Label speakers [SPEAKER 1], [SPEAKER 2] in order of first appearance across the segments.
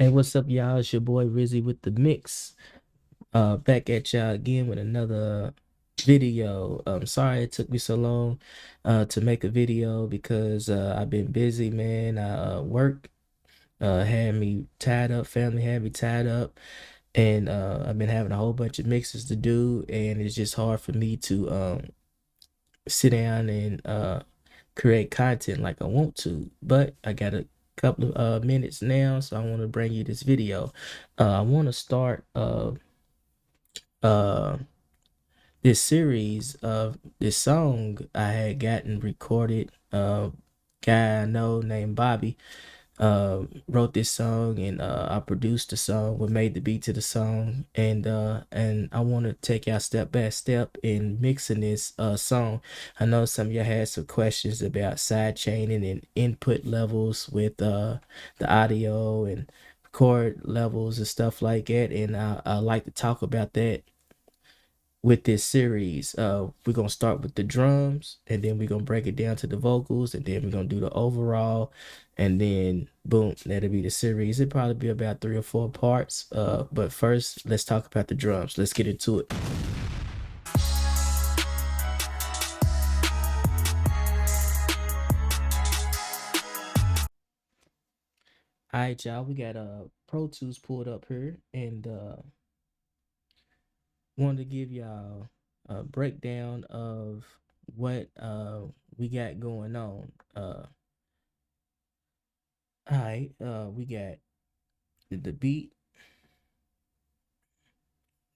[SPEAKER 1] Hey, what's up, y'all? It's your boy Rizzy with the mix. Back at y'all again with another video. Sorry it took me so long to make a video because I've been busy, man. Work had me tied up, family had me tied up, and I've been having a whole bunch of mixes to do, and it's just hard for me to sit down and create content like I want to. But I got a couple of minutes now, so I want to bring you this video. I want to start uh this series of this song I had gotten recorded. Guy I know named Bobby wrote this song, and I produced the song, we made the beat to the song, and I want to take y'all step by step in mixing this song. I know some of y'all had some questions about side chaining and input levels with the audio and chord levels and stuff like that, and I like to talk about that with this series. We're gonna start with the drums, and then we're gonna break it down to the vocals, and then we're gonna do the overall, and then boom, that'll be the series. It'll probably be about 3 or 4 parts. But first, let's talk about the drums. Let's get into it. All right, y'all. We got Pro Tools pulled up here, and wanted to give y'all a breakdown of what we got going on. All right, we got the beat,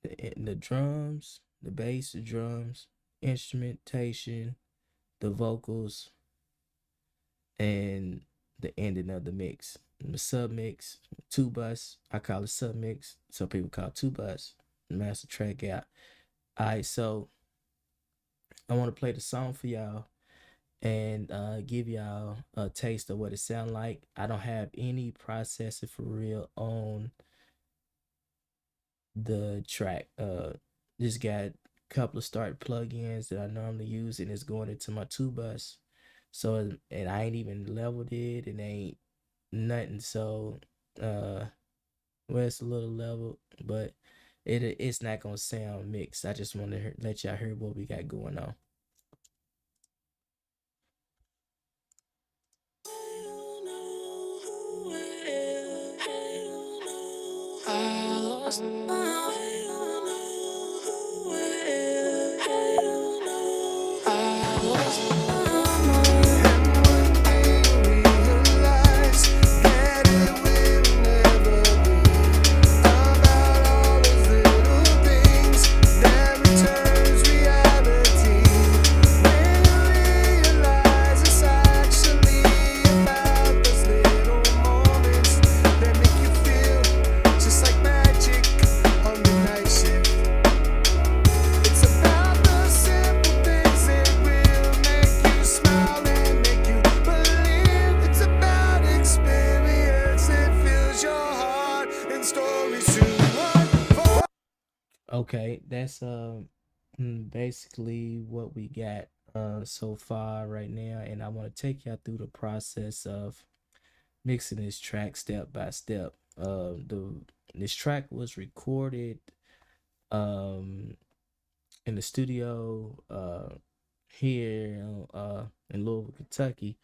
[SPEAKER 1] the drums, the bass, the drums, instrumentation, the vocals, and the ending of the mix. The sub mix, two bus. I call it sub mix. Some people call it two bus. Master track out. All right, so I want to play the song for y'all and give y'all a taste of what it sound like. I don't have any processing for real on the track. Just got a couple of start plugins that I normally use, and it's going into my two bus. So, and I ain't even leveled it, and ain't nothing. So, well, it's a little level, but it's not gonna sound mixed. I just want to let y'all hear what we got going on. Okay, that's basically what we got so far right now, and I want to take y'all through the process of mixing this track step by step. The This track was recorded um in the studio here in Louisville, Kentucky.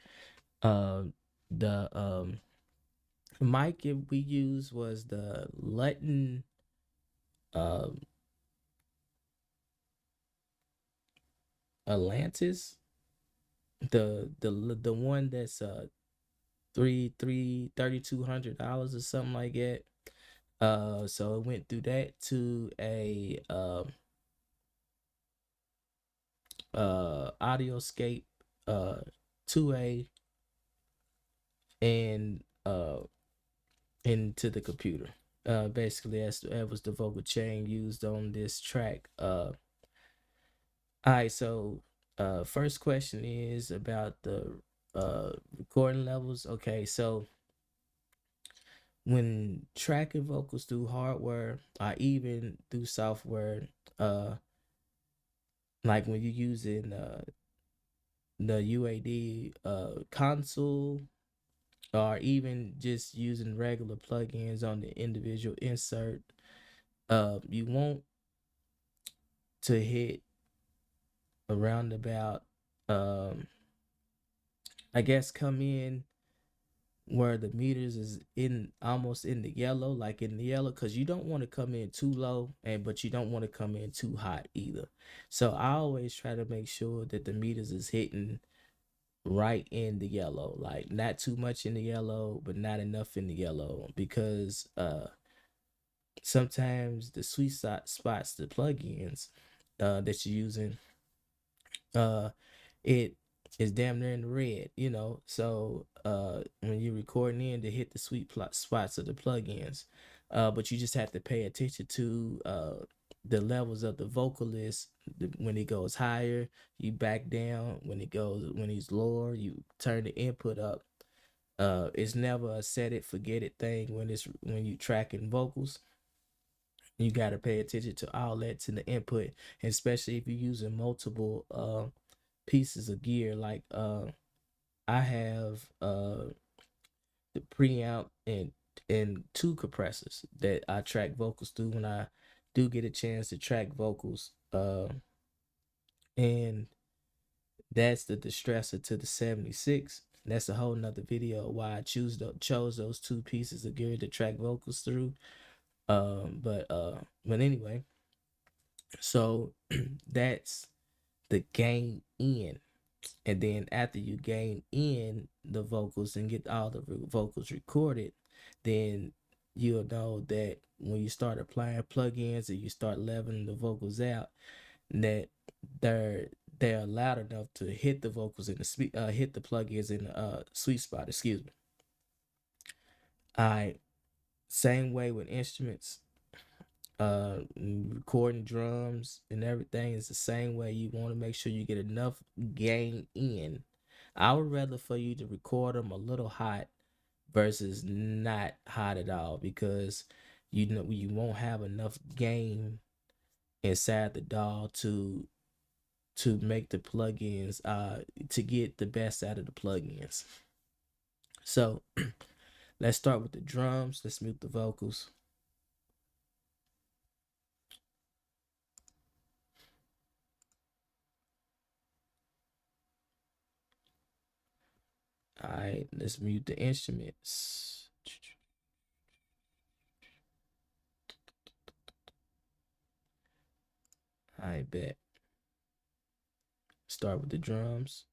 [SPEAKER 1] Uh, the mic we used was the Lutton uh Atlantis, the one that's $3,200 or something like that. So it went through that to a Audioscape 2A, and into the computer. Basically that was the vocal chain used on this track. All right, so first question is about the recording levels. Okay, so when tracking vocals through hardware or even through software, uh like when you're using the UAD console or even just using regular plugins on the individual insert. You want to hit around about, um, I guess, come in where the meters is in almost in the yellow, like in the yellow, because you don't want to come in too low, and but you don't want to come in too hot either. So I always try to make sure that the meters is hitting right in the yellow, like not too much in the yellow, but not enough in the yellow, because sometimes the sweet spots, the plugins that you're using, uh it is damn near in the red, so when you're recording in to hit the sweet plot spots of the plugins, but you just have to pay attention to the levels of the vocalist. When it goes higher, you back down. When he's lower, you turn the input up. It's never a set it forget it thing when you tracking vocals. You got to pay attention to all that to the input, and especially if you're using multiple pieces of gear. Like I have the preamp and two compressors that I track vocals through when I do get a chance to track vocals. And that's the distressor to the 76. That's a whole nother video why I chose those two pieces of gear to track vocals through. But anyway, so that's the gain in. And then after you gain in the vocals and get all the vocals recorded, then you'll know that when you start applying plugins and you start leveling the vocals out, that they're loud enough to hit the vocals in the hit the plugins in the sweet spot. Excuse me. All right. Same way with instruments. Recording drums and everything is the same way. You want to make sure you get enough gain in. I would rather for you to record them a little hot versus not hot at all, because you won't have enough gain inside the DAW to make the plugins to get the best out of the plugins. So let's start with the drums. Let's mute the vocals. All right, let's mute the instruments. I bet. Start with the drums.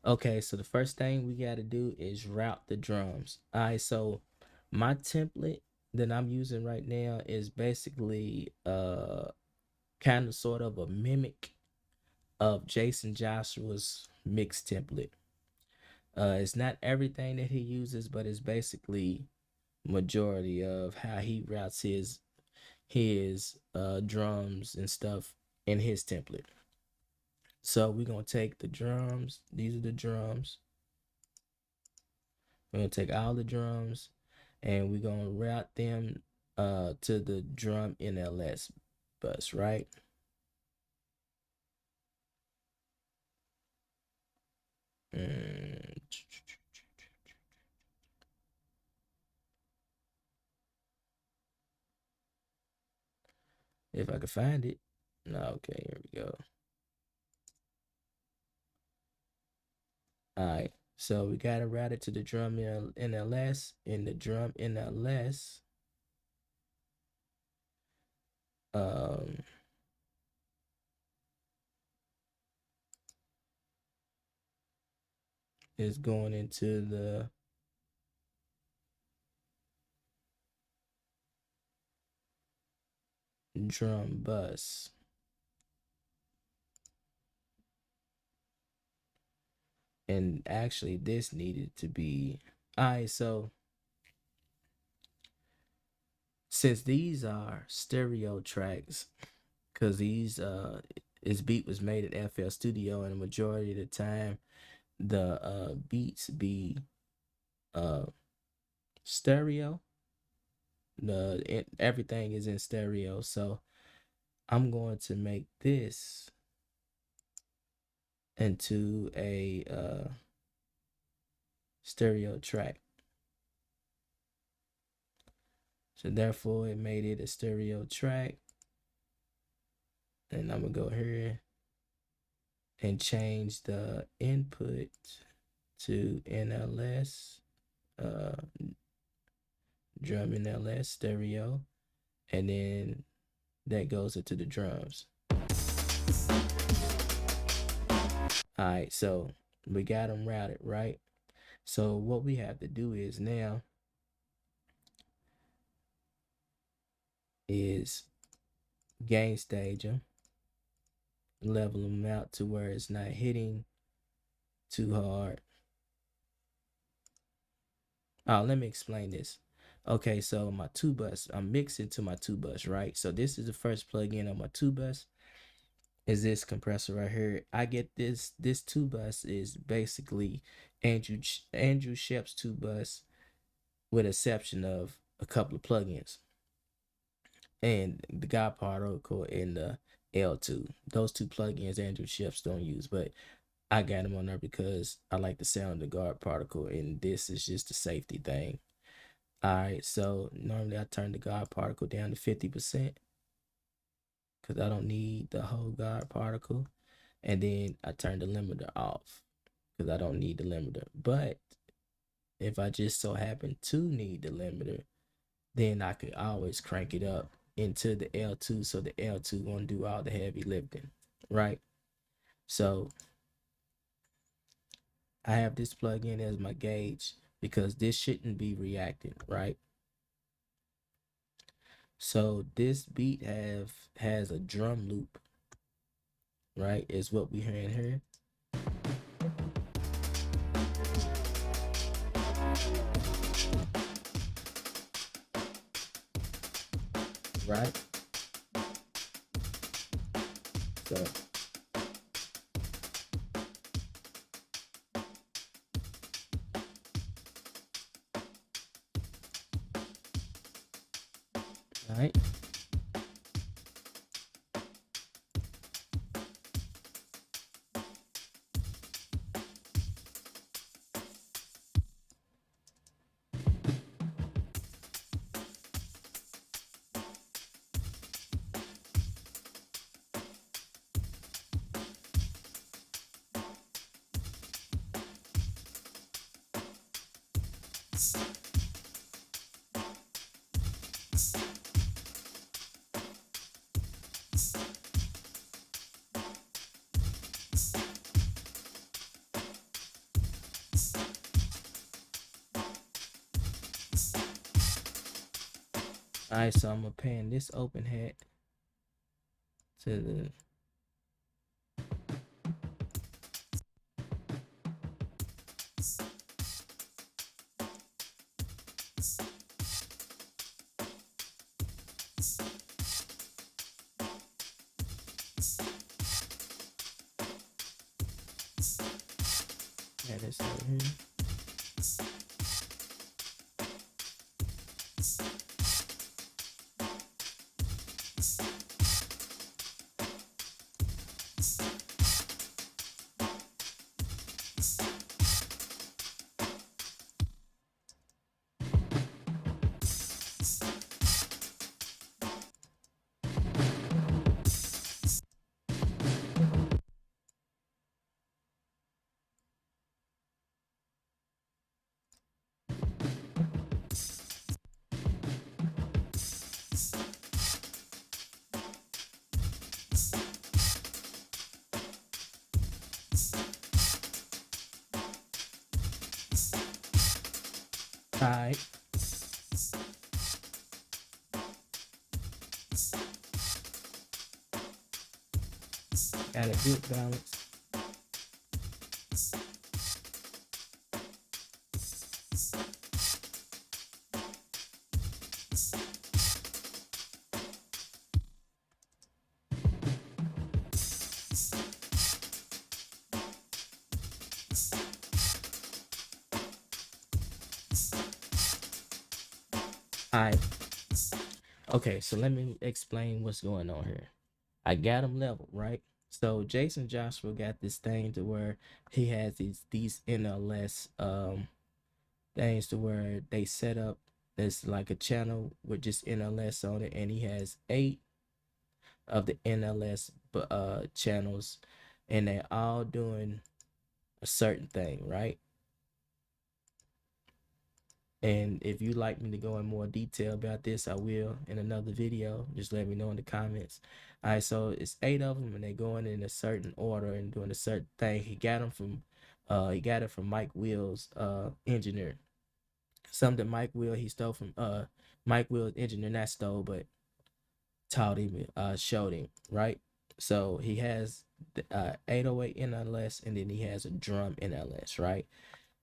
[SPEAKER 1] Okay, so the first thing we got to do is route the drums. All right, so my template that I'm using right now is basically kind of sort of a mimic of Jason Joshua's mix template. It's not everything that he uses, but it's basically majority of how he routes his drums and stuff in his template. So we're gonna take the drums. These are the drums. We're gonna take all the drums and we're gonna route them to the drum NLS bus, right? If I can find it. No, okay, here we go. All right, so we got to route it to the drum NLS, and the drum NLS is going into the drum bus. And actually this needed to be, all right, so since these are stereo tracks, because his beat was made at FL Studio, and the majority of the time the beats be uh stereo. Everything is in stereo, so I'm going to make this into a stereo track. So therefore it made it a stereo track. And I'm gonna go here and change the input to NLS, drum NLS stereo, and then that goes into the drums. All right, so we got them routed, right? So what we have to do is now is gain stage them, level them out to where it's not hitting too hard. Oh, let me explain this. Okay, so my 2-bus, I'm mixing to my 2-bus, right? So this is the first plug-in on my 2-bus. Is this compressor right here? I get this 2-bus is basically Andrew Shep's 2-bus, with exception of a couple of plugins and the God Particle and the L2. Those two plugins Andrew Shep's don't use, but I got them on there because I like the sound of the God Particle, and this is just a safety thing. All right, so normally I turn the God Particle down to 50% because I don't need the whole God Particle. And then I turn the limiter off because I don't need the limiter. But if I just so happen to need the limiter, then I could always crank it up into the L2, so the L2 won't do all the heavy lifting, right? So I have this plug in as my gauge because this shouldn't be reacting, right? So this beat has a drum loop, right? Is what we hearing here. Right? So right. All right, so I'm gonna pan this open hat to the this over here. All right. Got a good balance. I Okay, so let me explain what's going on here. I got him leveled, right? So Jason Joshua got this thing to where he has these NLS things to where they set up this like a channel with just NLS on it, and he has 8 of the NLS channels, and they're all doing a certain thing, right? And if you'd like me to go in more detail about this, I will in another video. Just let me know in the comments. All right, so it's 8 of them, and they're going in a certain order and doing a certain thing. He got it from Mike Will's engineer. Something Mike Will he stole from Mike Will's engineer, not stole, but taught him, showed him, right? So he has the 808 NLS, and then he has a drum NLS, right?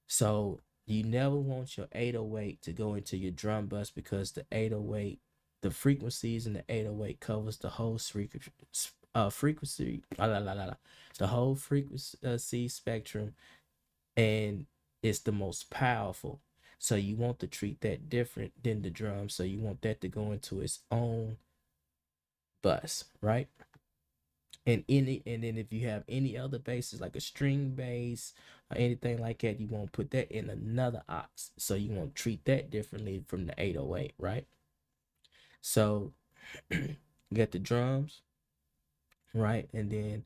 [SPEAKER 1] So you never want your 808 to go into your drum bus, because the 808, the frequencies in the 808 covers the whole frequency, the whole frequency spectrum, and it's the most powerful. So you want to treat that different than the drum. So you want that to go into its own bus, right? And then if you have any other basses like a string bass or anything like that, you want to put that in another aux. So you want to treat that differently from the 808, right? So you got the drums, right? And then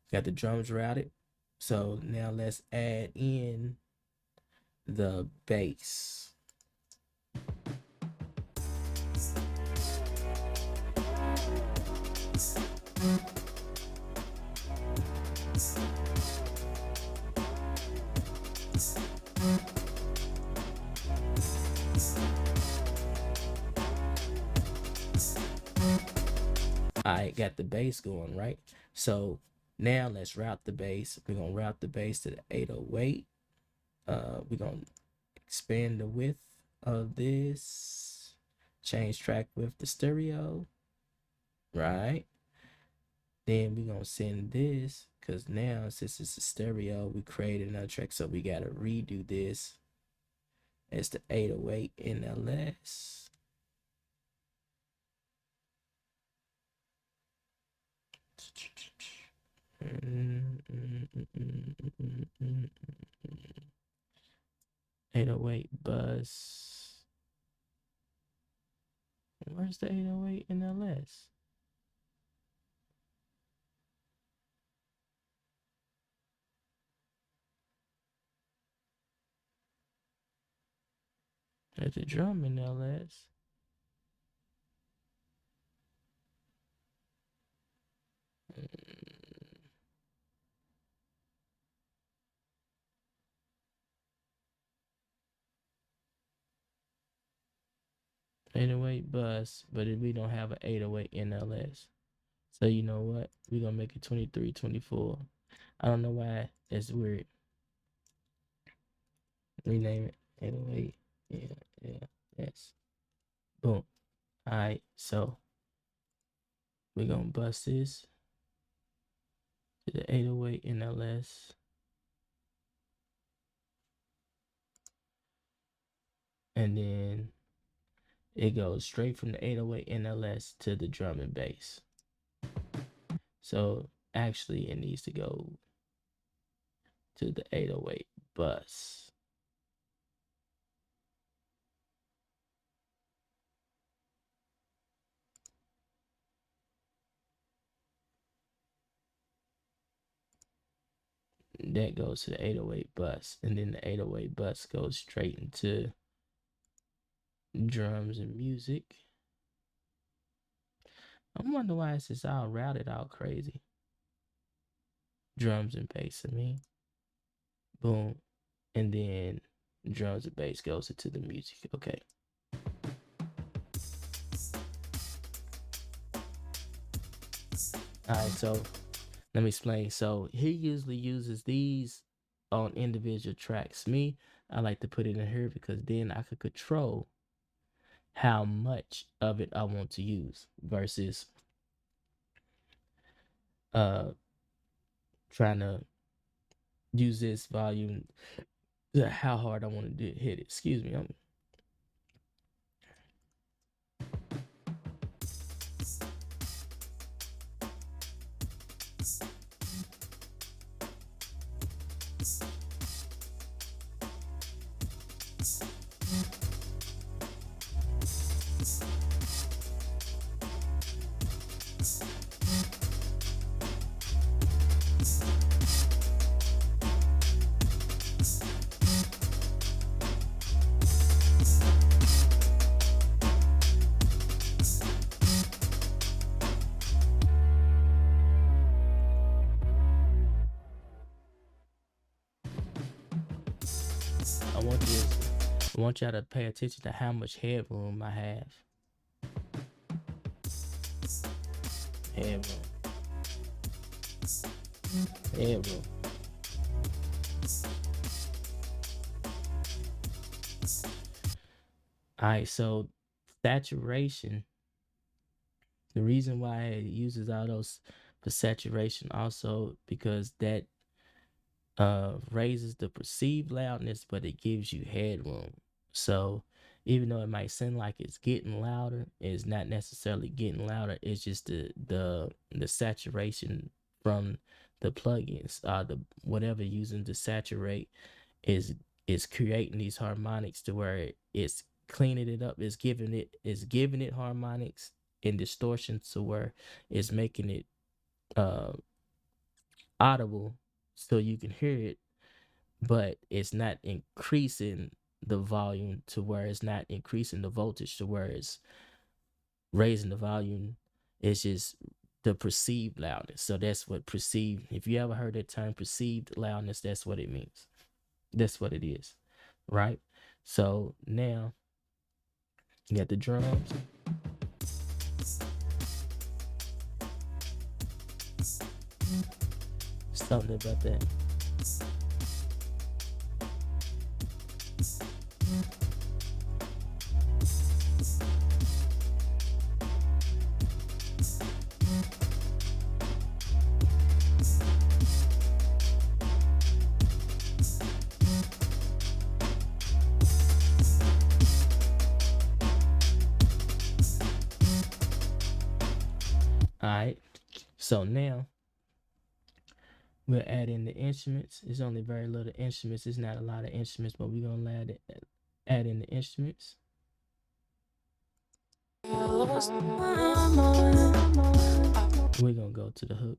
[SPEAKER 1] you got the drums routed. So now let's add in the bass. I got the bass going, right? So now let's route the bass. We're gonna route the bass to the 808. We're gonna expand the width of this, change track width to stereo, right? Then we're gonna send this, because now since it's a stereo, we created another track, so we gotta redo this as the 808 NLS. Mm, mm, mm, mm, mm, mm, mm. 808 bus. Where's the 808 NLS? There's a drum NLS. 808 bus, but we don't have an 808 NLS. So you know what? We're gonna make it 23, 24. I don't know why it's weird. Rename it 808. Yeah, yeah, yes. Boom. Alright, so we're gonna bust this to the 808 NLS. And then it goes straight from the 808 NLS to the drum and bass. So actually it needs to go to the 808 bus. That goes to the 808 bus, and then the 808 bus goes straight into drums and music. I wonder why it's just all routed out crazy. Drums and bass, I mean. Boom. And then drums and bass goes into the music. Okay. Alright, so let me explain. So he usually uses these on individual tracks. Me, I like to put it in here because then I could control how much of it I want to use versus uh trying to use this volume how hard I want to hit it. Excuse me. I want this. I want y'all to pay attention to how much headroom I have. Headroom. Headroom. All right, so saturation. The reason why it uses all those for saturation also because that raises the perceived loudness, but it gives you headroom. So even though it might seem like it's getting louder, it's not necessarily getting louder. It's just the saturation from the plugins, the whatever using to saturate is creating these harmonics to where it's cleaning it up. It's giving it harmonics and distortion to where it's making it uh audible so you can hear it, but it's not increasing the volume to where it's not increasing the voltage to where it's raising the volume. It's just the perceived loudness. So that's what perceived, if you ever heard that term perceived loudness, that's what it means. That's what it is. Right? So now you got the drums. Something about that. All right. So now we'll add in the instruments. It's only very little instruments. It's not a lot of instruments, but we're gonna add in the instruments. We're gonna go to the hook.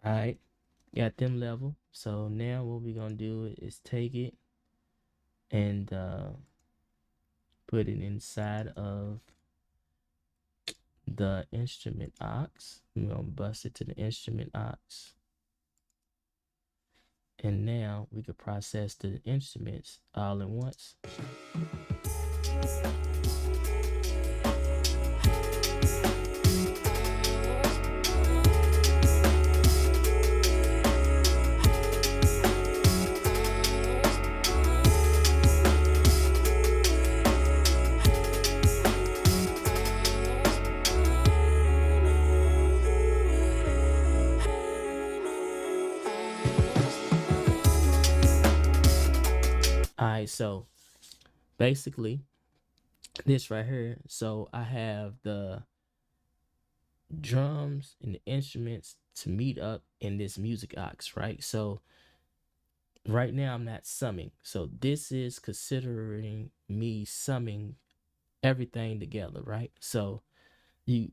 [SPEAKER 1] All right, got them level. So now what we're gonna do is take it and put it inside of the instrument aux. We're gonna bust it to the instrument aux. And now we could process the instruments all at once. All right, so basically this right here. So I have the drums and the instruments to meet up in this music aux, right? So right now I'm not summing. So this is considering me summing everything together, right? So you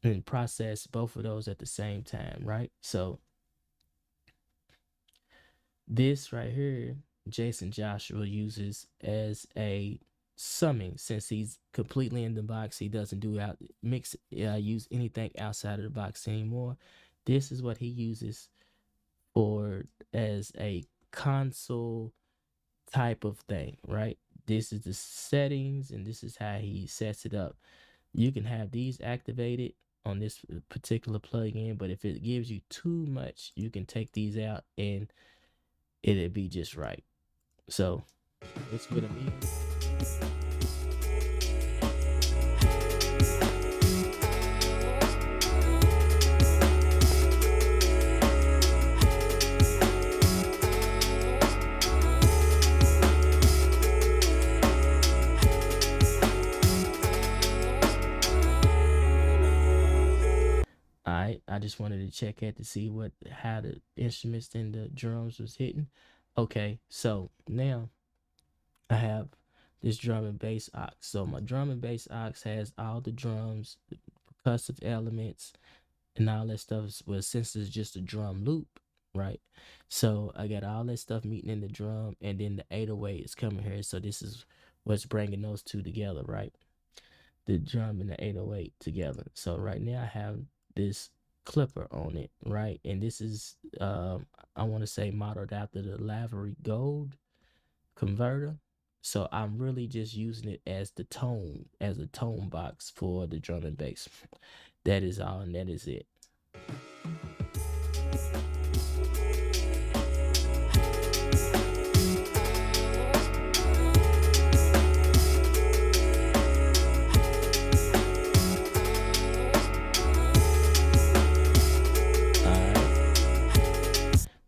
[SPEAKER 1] and process both of those at the same time, right? So This right here, Jason Joshua uses as a summing since he's completely in the box. He doesn't do out mix use anything outside of the box anymore. This is what he uses for as a console type of thing, right? This is the settings and this is how he sets it up. You can have these activated on this particular plugin, but if it gives you too much, you can take these out and it'll be just right. So it's what I mean. I just wanted to check it to see what how the instruments and the drums was hitting. Okay, so now I have this drum and bass aux. So my drum and bass aux has all the drums, the percussive elements, and all that stuff. Well, since it's just a drum loop, right? So I got all that stuff meeting in the drum, and then the 808 is coming here. So this is what's bringing those two together, right? The drum and the 808 together. So right now I have this clipper on it, right? And this is I want to say modeled after the Lavery Gold converter. So I'm really just using it as the tone, as a tone box for the drum and bass. That is all, and that is it.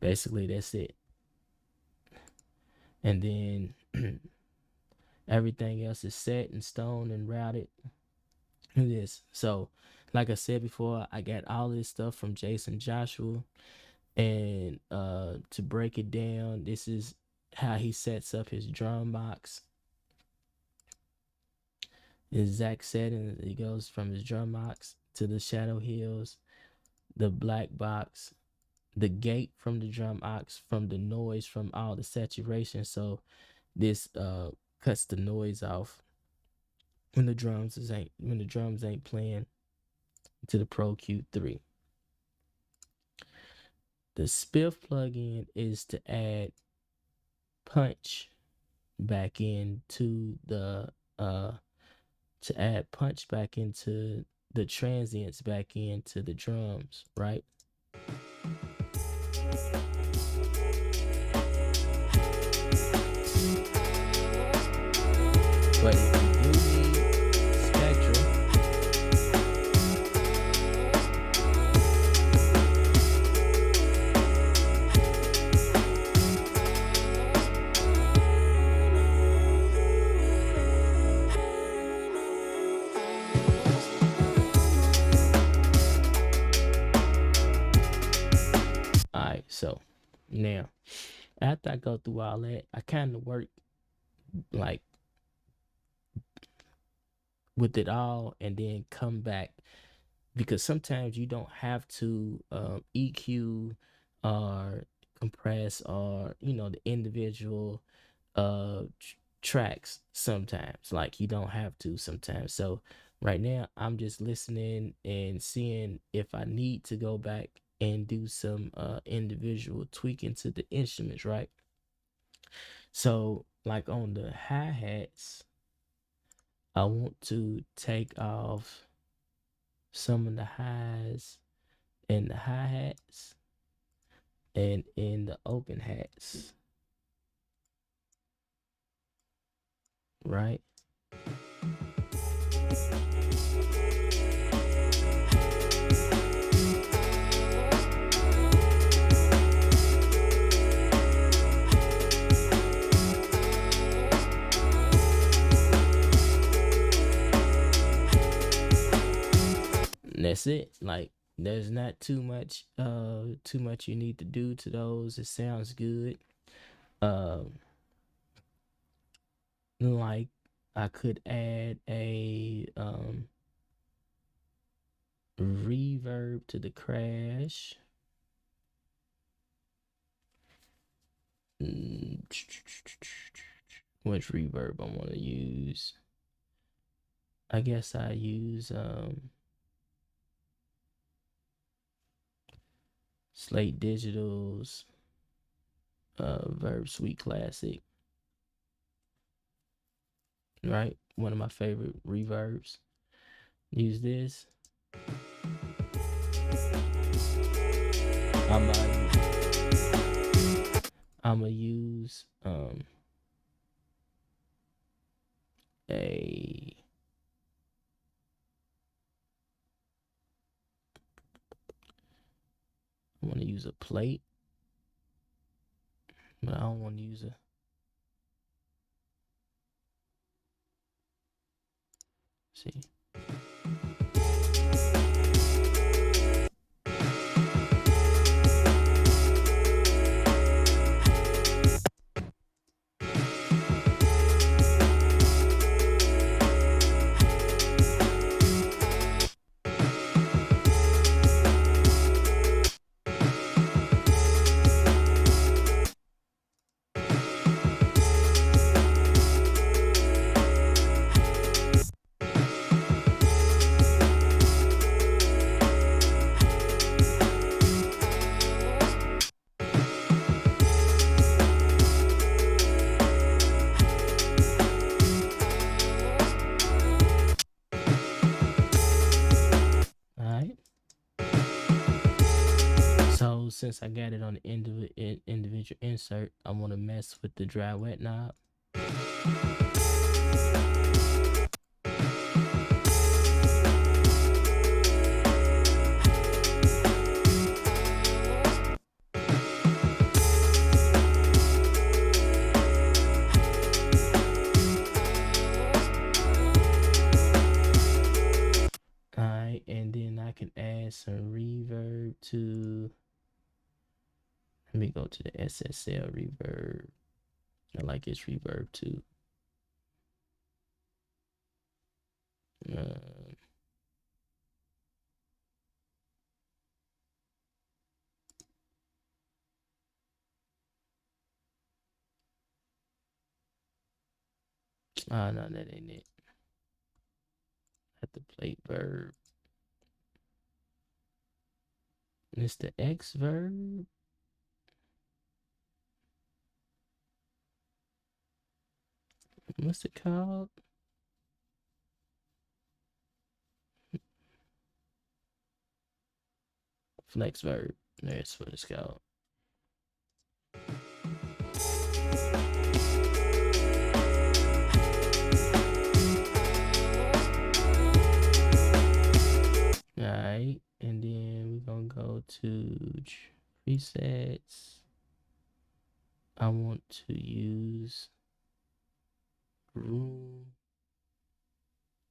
[SPEAKER 1] Basically, that's it. And then everything else is set in stone and routed. This. So, like I said before, I got all this stuff from Jason Joshua. And to break it down, this is how he sets up his drum box. Exact setting. It goes from his drum box to the shadow hills, the black box, the gate from the drum box, from the noise, from all the saturation. So this cuts the noise off when the drums ain't playing to the Pro Q3. The Spiff plugin is to add punch back into the to add punch back into the transients back into the drums, right? But if you do need spectrum, all right. So now, after I go through all that, I kind of work like with it all and then come back because sometimes you don't have to EQ or compress or the individual tracks sometimes. Like you don't have to sometimes. So right now I'm just listening and seeing if I need to go back and do some individual tweaking to the instruments, right? So like on the hi-hats, I want to take off some of the highs in the hi-hats and in the open hats, right? And that's it. Like there's not too much you need to do to those. It sounds good. Um like I could add a reverb to the crash. Mm, which reverb I want to use? I guess I use Slate Digital's Verb Suite Classic, right? One of my favorite reverbs. Use this. I'm gonna use a I want to use a plate, but I don't want to use a. See. All right. So since I got it on the individual insert, I want to mess with the dry wet knob. Alright, and then I can add some reverb to. Let me go to the SSL reverb. I like its reverb too. Uh, no, that ain't it. At the plate verb. It's the X verb. What's it called? Flex verb. That's what it's called. Alright, and then we're gonna go to presets. I want to use room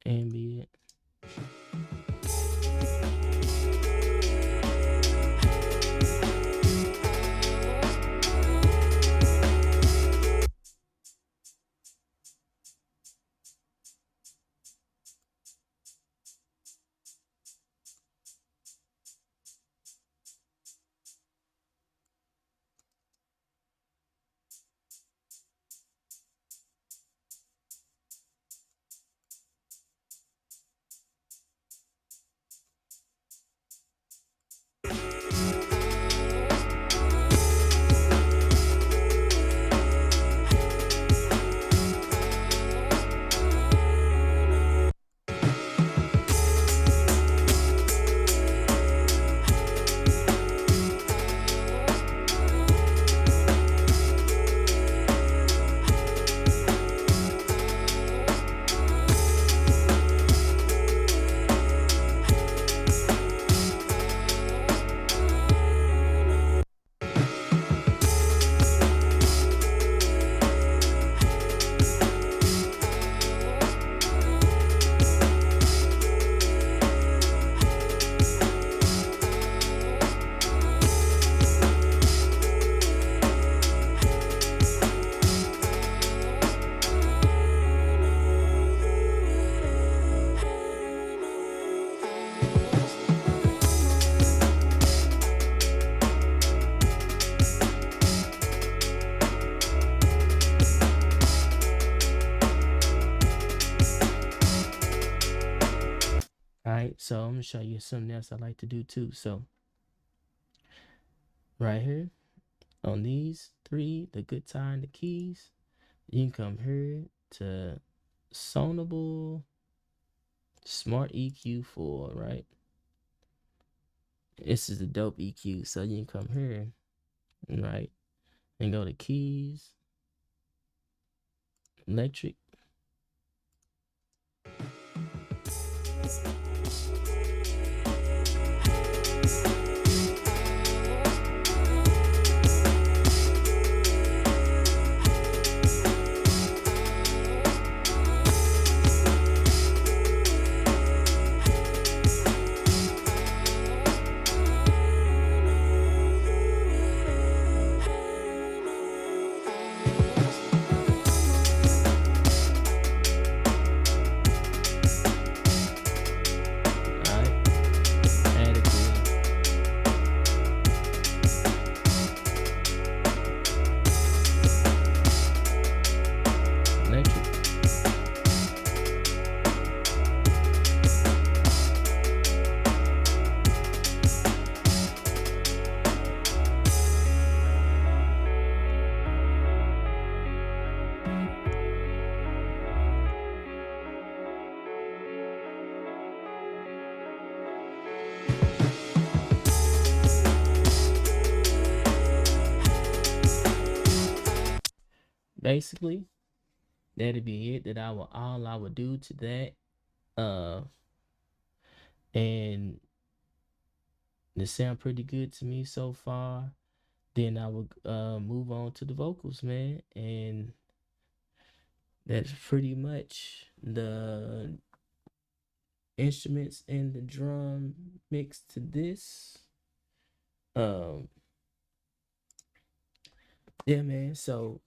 [SPEAKER 1] ambient. right, so I'm gonna show you something else I like to do too. So right here on these three, the guitar and the keys, you can come here to Sonable Smart EQ 4, right? This is the dope EQ. So you can come here, right, and go to keys, electric. All right, add it to electric. Basically, that'd be it. That I will all I would do to that. Uh, and it sound pretty good to me so far. Then I would move on to the vocals, man, and that's pretty much the instruments and the drum mixed to this. Um, yeah, man. So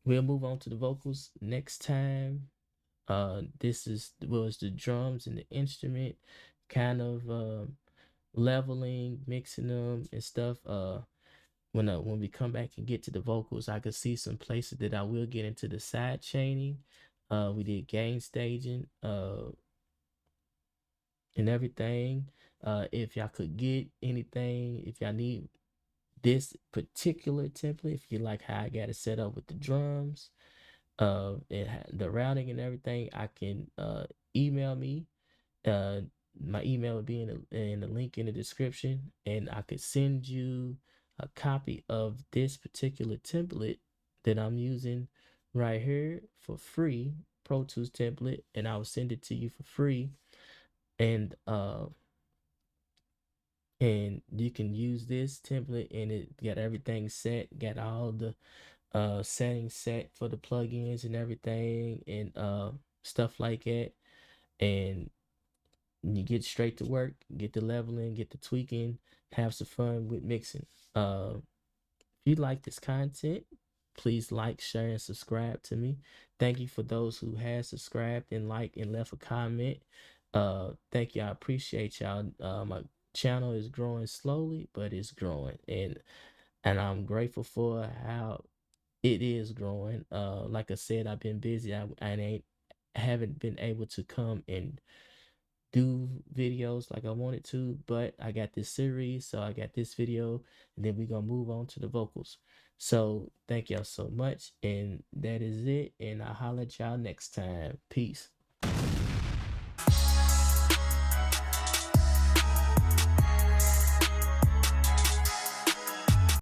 [SPEAKER 1] we'll move on to the vocals next time. This was the drums and the instrument, kind of leveling, mixing them and stuff. When we come back and get to the vocals, I could see some places that I will get into the side chaining. We did gain staging. And everything. If y'all could get anything, if y'all need this particular template, if you like how I got it set up with the drums, the routing and everything, I can email me. Uh, my email would be in the link in the description, and I could send you a copy of this particular template that I'm using right here for free, Pro Tools template, and I will send it to you for free. And you can use this template, and it got everything set, got all the settings set for the plugins and everything, and stuff like that. And you get straight to work, get the leveling, get the tweaking, have some fun with mixing. If you like this content, please like, share, and subscribe to me. Thank you for those who have subscribed and liked and left a comment. Thank you. I appreciate y'all. My channel is growing slowly, but it's growing, and I'm grateful for how it is growing. Like I said, I've been busy. I haven't been able to come and do videos like I wanted to, but I got this series, so I got this video, and then we're gonna move on to the vocals. So thank y'all so much, and that is it, and I'll holler at y'all next time. Peace.